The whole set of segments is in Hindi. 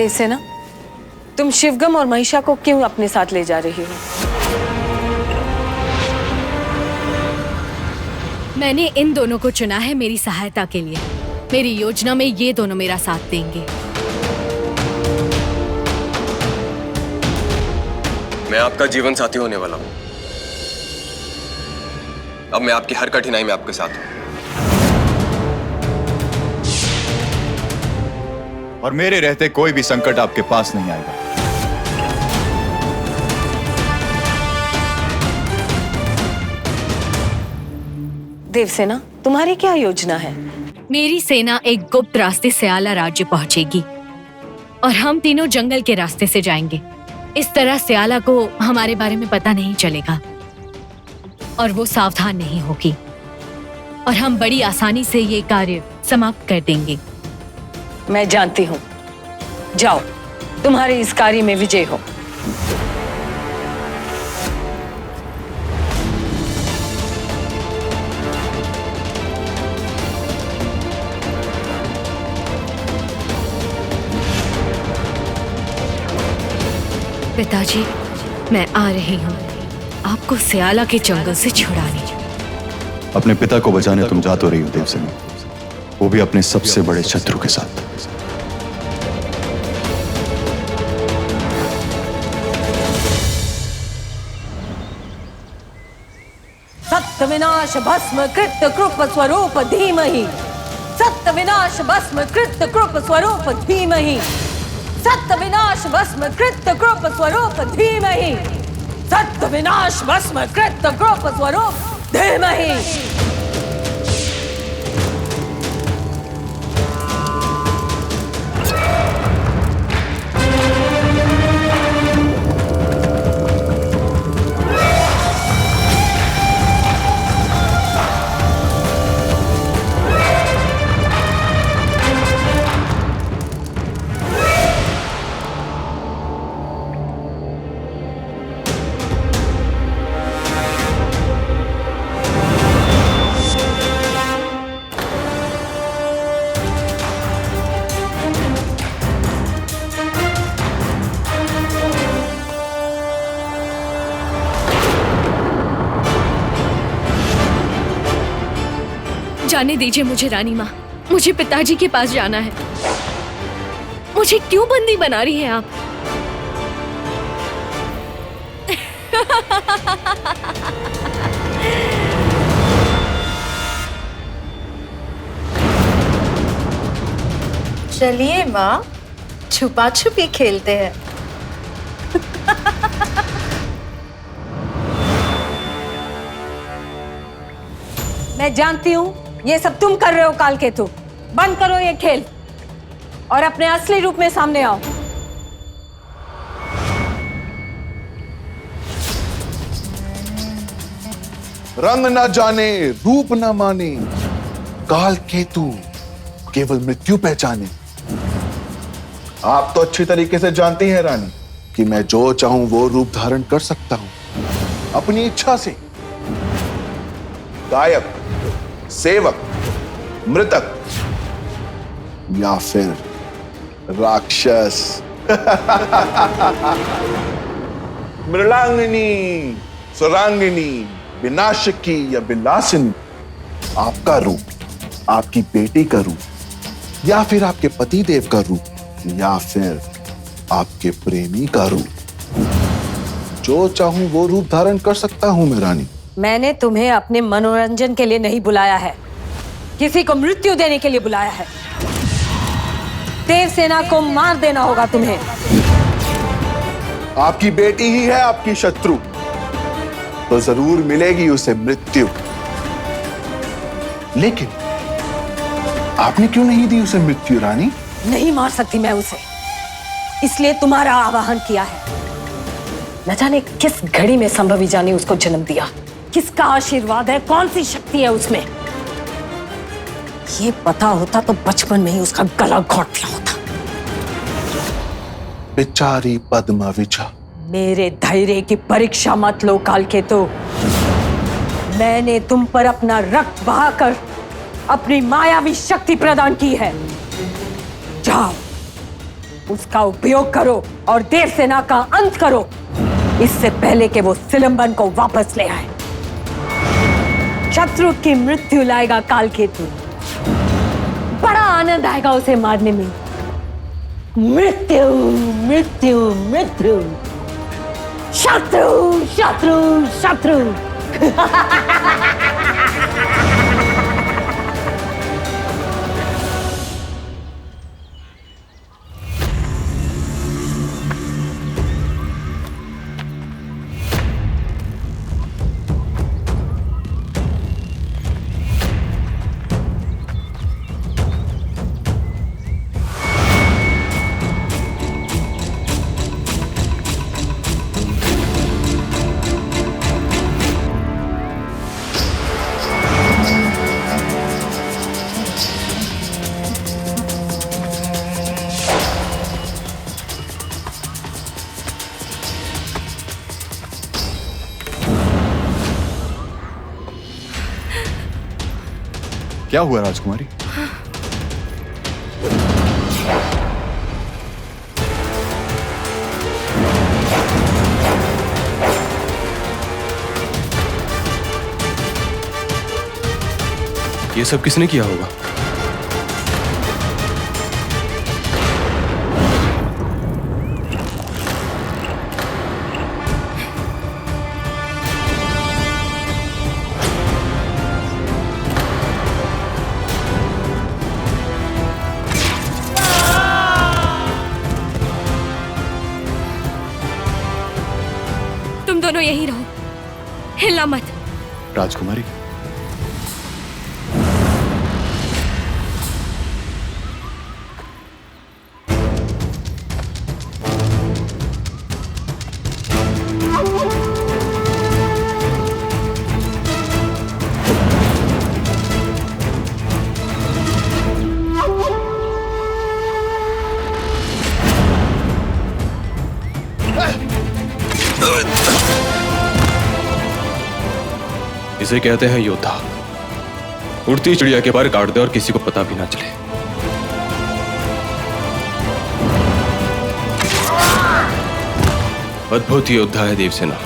देवसेना, तुम शिवगम और महिषा को क्यों अपने साथ ले जा रही हो? मैंने इन दोनों को चुना है मेरी सहायता के लिए। मेरी योजना में ये दोनों मेरा साथ देंगे। मैं आपका जीवन साथी होने वाला हूं। अब मैं आपकी हर कठिनाई में आपके साथ हूं। और मेरे रहते कोई भी संकट आपके पास नहीं आएगा। देवसेना, तुम्हारी क्या योजना है? मेरी सेना एक गुप्त रास्ते स्याला राज्य पहुंचेगी और हम तीनों जंगल के रास्ते से जाएंगे। इस तरह स्याला को हमारे बारे में पता नहीं चलेगा और वो सावधान नहीं होगी और हम बड़ी आसानी से ये कार्य समाप्त कर देंगे। मैं जानती हूँ। जाओ, तुम्हारे इस कार्य में विजय हो। पिताजी, मैं आ रही हूँ आपको स्याला के जंगल से छुड़ाने। अपने पिता को बचाने तुम जा तो रही हो देवसेना, वो भी अपने सबसे बड़े शत्रु के साथ। सत्य विनाश भस्म कृत कृप स्वरूप धीमहि। सत्य विनाश भस्म कृत कृप स्वरूप धीमहि। सत्य विनाश भस्म कृत कृप स्वरूप धीमहि। सत्य विनाश भस्म कृत कृप स्वरूप धीमहि। जाने दीजिए मुझे रानी माँ, मुझे पिताजी के पास जाना है। मुझे क्यों बंदी बना रही हैं आप? चलिए माँ, छुपा छुपी खेलते हैं। मैं जानती हूँ ये सब तुम कर रहे हो कालकेतु। बंद करो ये खेल और अपने असली रूप में सामने आओ। रंग न जाने रूप न माने, कालकेतु केवल मृत्यु पहचाने। आप तो अच्छी तरीके से जानती हैं रानी कि मैं जो चाहूं वो रूप धारण कर सकता हूं अपनी इच्छा से। गायक, सेवक, मृतक या फिर राक्षस। मृणांगिनी, सुरांगिनी, विनाशकी या विलासिनी, आपका रूप, आपकी बेटी का रूप, या फिर आपके पति देव का रूप, या फिर आपके प्रेमी का रूप, जो चाहूं वो रूप धारण कर सकता हूं मैं रानी। मैंने तुम्हें अपने मनोरंजन के लिए नहीं बुलाया है, किसी को मृत्यु देने के लिए बुलाया है। देवसेना को मार देना होगा तुम्हें। आपकी बेटी ही है आपकी शत्रु, तो जरूर मिलेगी उसे मृत्यु। लेकिन आपने क्यों नहीं दी उसे मृत्यु रानी? नहीं मार सकती मैं उसे, इसलिए तुम्हारा आवाहन किया है। न जाने किस घड़ी में संभवी जान ने उसको जन्म दिया, किसका आशीर्वाद है, कौन सी शक्ति है उसमें। ये पता होता तो बचपन में ही उसका गला घोट दिया होता। बेचारी पद्मा विचा। मेरे धैर्य की परीक्षा मत लो कालकेतु। मैंने तुम पर अपना रक्त बहाकर अपनी मायावी शक्ति प्रदान की है। जाओ, उसका उपयोग करो और देवसेना का अंत करो, इससे पहले कि वो सिलंबन को वापस ले आए। शत्रु की मृत्यु लाएगा कालकेतु, बड़ा आनंद आएगा उसे मारने में। मृत्यु मृत्यु मृत्यु, शत्रु शत्रु शत्रु। क्या हुआ राजकुमारी? ये सब किसने किया होगा? तुम दोनों यहीं रहो, हिलना मत। राजकुमारी, इसे कहते हैं योद्धा। उड़ती चिड़िया के पर काट दे और किसी को पता भी ना चले। अद्भुत योद्धा है देवसेना।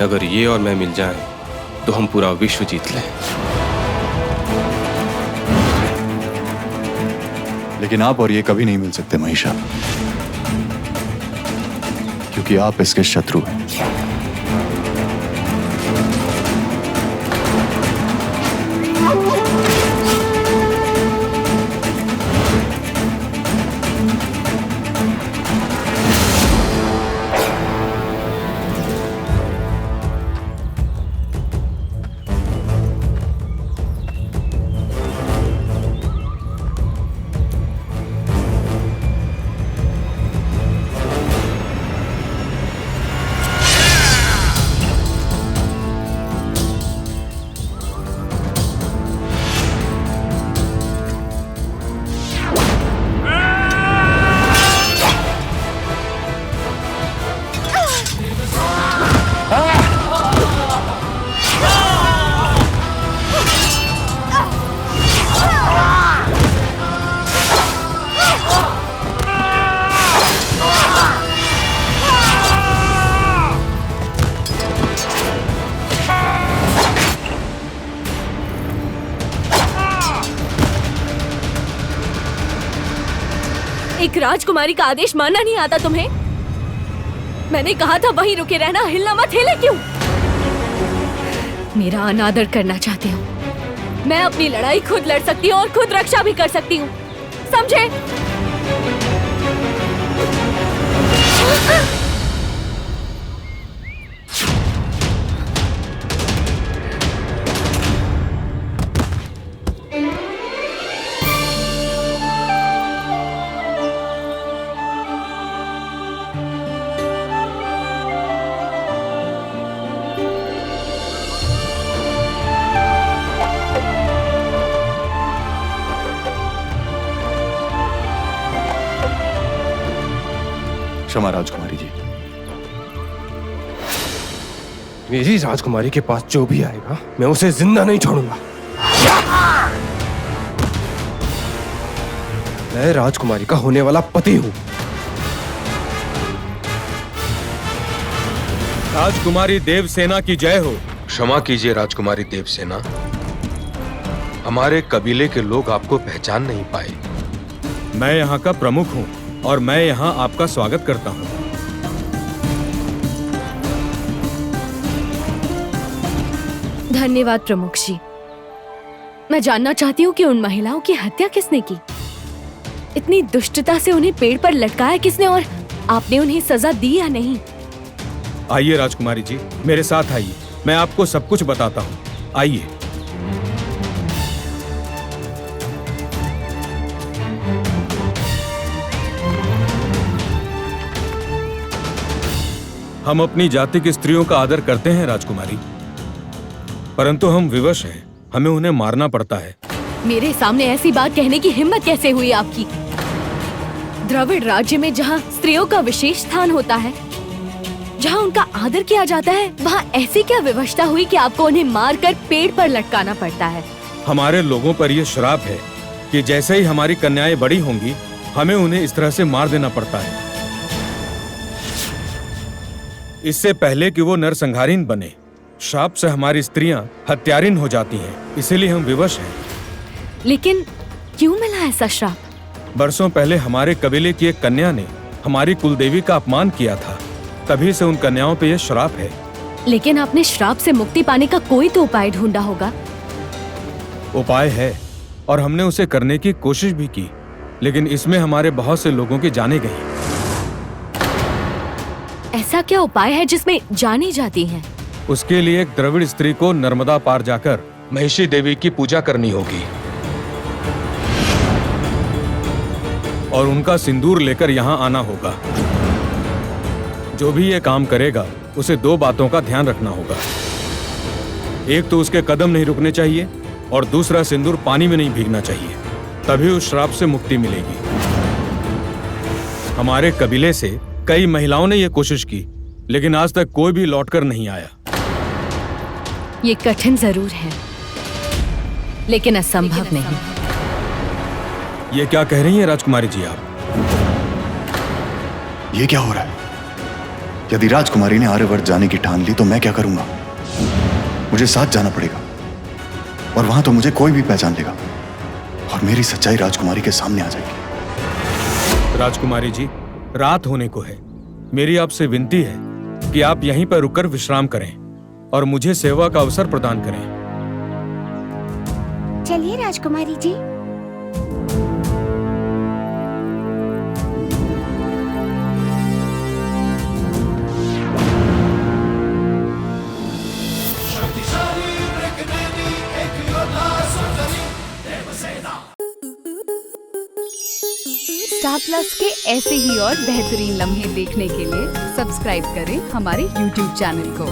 अगर ये और मैं मिल जाएं, तो हम पूरा विश्व जीत लें। लेकिन आप और ये कभी नहीं मिल सकते महिषा, क्योंकि आप इसके शत्रु हैं। एक राजकुमारी का आदेश मानना नहीं आता तुम्हें? मैंने कहा था वहीं रुके रहना, हिलना मत। हिले क्यों? मेरा अनादर करना चाहते हो? मैं अपनी लड़ाई खुद लड़ सकती हूँ और खुद रक्षा भी कर सकती हूँ, समझे? क्षमा राजकुमारी जी। मेरी राजकुमारी के पास जो भी आएगा, मैं उसे जिंदा नहीं छोड़ूंगा। मैं राजकुमारी का होने वाला पति हूं। राजकुमारी देवसेना की जय हो। क्षमा कीजिए राजकुमारी देवसेना, हमारे कबीले के लोग आपको पहचान नहीं पाए। मैं यहाँ का प्रमुख हूँ और मैं यहाँ आपका स्वागत करता हूँ। धन्यवाद प्रमुख जी। मैं जानना चाहती हूँ कि उन महिलाओं की हत्या किसने की? इतनी दुष्टता से उन्हें पेड़ पर लटकाया किसने और आपने उन्हें सजा दी या नहीं? आइए राजकुमारी जी, मेरे साथ आइए, मैं आपको सब कुछ बताता हूँ। आइए। हम अपनी जाति की स्त्रियों का आदर करते हैं राजकुमारी, परंतु हम विवश हैं, हमें उन्हें मारना पड़ता है। मेरे सामने ऐसी बात कहने की हिम्मत कैसे हुई आपकी? द्रविड़ राज्य में जहाँ स्त्रियों का विशेष स्थान होता है, जहाँ उनका आदर किया जाता है, वहाँ ऐसी क्या विवशता हुई कि आपको उन्हें मारकर पेड़ पर लटकाना पड़ता है? हमारे लोगों पर यह श्राप है कि जैसे ही हमारी कन्याएं बड़ी होंगी, हमें उन्हें इस तरह से मार देना पड़ता है, इससे पहले कि वो नरसंहारिन बने। श्राप से हमारी स्त्रियां हत्यारिन हो जाती हैं, इसीलिए हम विवश हैं। लेकिन क्यों मिला ऐसा श्राप? बरसों पहले हमारे कबीले की एक कन्या ने हमारी कुलदेवी का अपमान किया था, तभी से उन कन्याओं पे यह श्राप है। लेकिन आपने श्राप से मुक्ति पाने का कोई तो उपाय ढूंढा होगा। उपाय है और हमने उसे करने की कोशिश भी की, लेकिन इसमें हमारे बहुत से लोगों की जानें गई। ऐसा क्या उपाय है जिसमें जानी जाती हैं? उसके लिए एक द्रविड़ स्त्री को नर्मदा पार जाकर महिषी देवी की पूजा करनी होगी और उनका सिंदूर लेकर यहाँ आना होगा। जो भी ये काम करेगा उसे 2 बातों का ध्यान रखना होगा। एक तो उसके कदम नहीं रुकने चाहिए और दूसरा सिंदूर पानी में नहीं भीगना चाहिए, तभी उस श्राप से मुक्ति मिलेगी। हमारे कबीले से कई महिलाओं ने यह कोशिश की, लेकिन आज तक कोई भी लौटकर नहीं आया। ये कठिन जरूर है, लेकिन असंभव नहीं। ये क्या कह रही हैं राजकुमारी जी आप? ये क्या हो रहा है? यदि राजकुमारी ने आर्यवर्त जाने की ठान ली तो मैं क्या करूंगा? मुझे साथ जाना पड़ेगा और वहां तो मुझे कोई भी पहचान लेगा और मेरी सच्चाई राजकुमारी के सामने आ जाएगी। राजकुमारी जी, रात होने को है। मेरी आपसे विनती है कि आप यहीं पर रुककर विश्राम करें और मुझे सेवा का अवसर प्रदान करें। चलिए राजकुमारी जी। स्टार प्लस के ऐसे ही और बेहतरीन लम्हे देखने के लिए सब्सक्राइब करें हमारे YouTube चैनल को।